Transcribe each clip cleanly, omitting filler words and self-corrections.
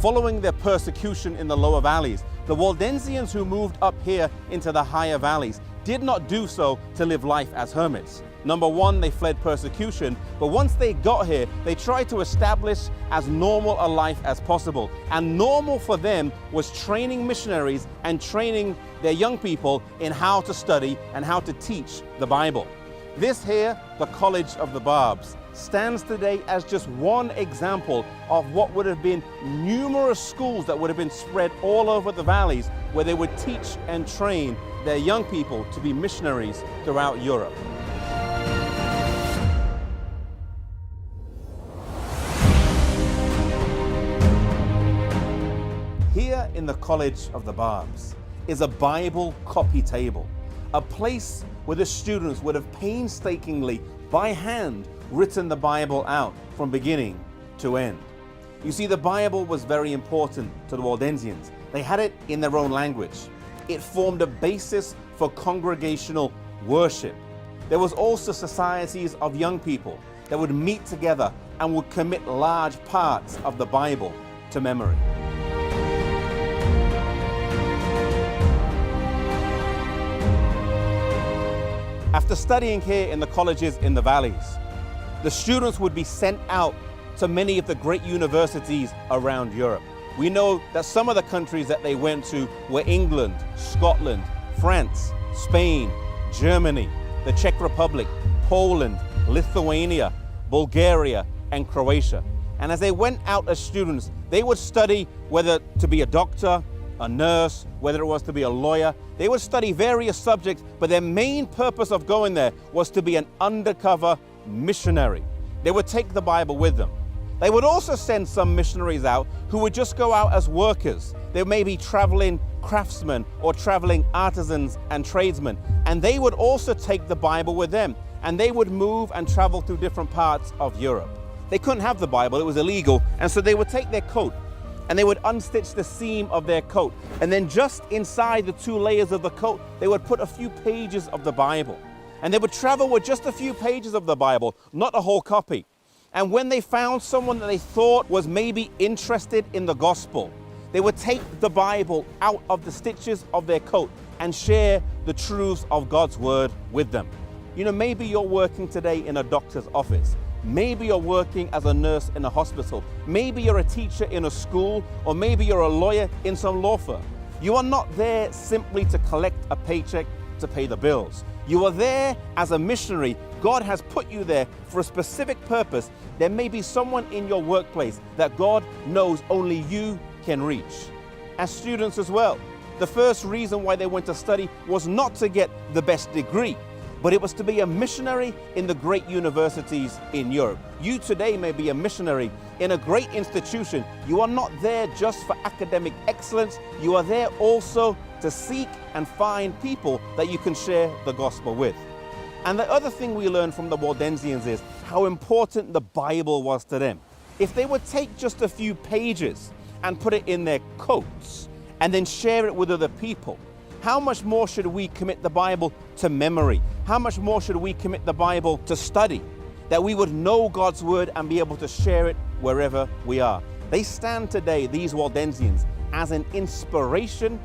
Following their persecution in the lower valleys, the Waldensians who moved up here into the higher valleys did not do so to live life as hermits. Number one, they fled persecution, but once they got here, they tried to establish as normal a life as possible. And normal for them was training missionaries and training their young people in how to study and how to teach the Bible. This here, the College of the Barbs, stands today as just one example of what would have been numerous schools that would have been spread all over the valleys, where they would teach and train their young people to be missionaries throughout Europe. Here in the College of the Barbs is a Bible copy table, a place where the students would have painstakingly, by hand, written the Bible out from beginning to end. You see, the Bible was very important to the Waldensians. They had it in their own language. It formed a basis for congregational worship. There was also societies of young people that would meet together and would commit large parts of the Bible to memory. After studying here in the colleges in the valleys, the students would be sent out to many of the great universities around Europe. We know that some of the countries that they went to were England, Scotland, France, Spain, Germany, the Czech Republic, Poland, Lithuania, Bulgaria, and Croatia. And as they went out as students, they would study whether to be a doctor, a nurse, whether it was to be a lawyer. They would study various subjects, but their main purpose of going there was to be an undercover missionary. They would take the Bible with them. They would also send some missionaries out who would just go out as workers. They may be traveling craftsmen or traveling artisans and tradesmen, and they would also take the Bible with them, and they would move and travel through different parts of Europe. They couldn't have the Bible, it was illegal, and so they would take their coat and they would unstitch the seam of their coat, and then just inside the two layers of the coat, they would put a few pages of the Bible. And they would travel with just a few pages of the Bible, not a whole copy. And when they found someone that they thought was maybe interested in the gospel, they would take the Bible out of the stitches of their coat and share the truths of God's word with them. You know, maybe you're working today in a doctor's office. Maybe you're working as a nurse in a hospital. Maybe you're a teacher in a school, or maybe you're a lawyer in some law firm. You are not there simply to collect a paycheck to pay the bills. You are there as a missionary. God has put you there for a specific purpose. There may be someone in your workplace that God knows only you can reach. As students as well, the first reason why they went to study was not to get the best degree, but it was to be a missionary in the great universities in Europe. You today may be a missionary in a great institution. You are not there just for academic excellence. You are there also to seek and find people that you can share the gospel with. And the other thing we learn from the Waldensians is how important the Bible was to them. If they would take just a few pages and put it in their coats and then share it with other people, how much more should we commit the Bible to memory? How much more should we commit the Bible to study? That we would know God's word and be able to share it wherever we are. They stand today, these Waldensians, as an inspiration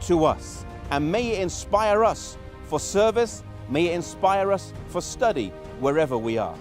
to us. And may it inspire us for service, may it inspire us for study wherever we are.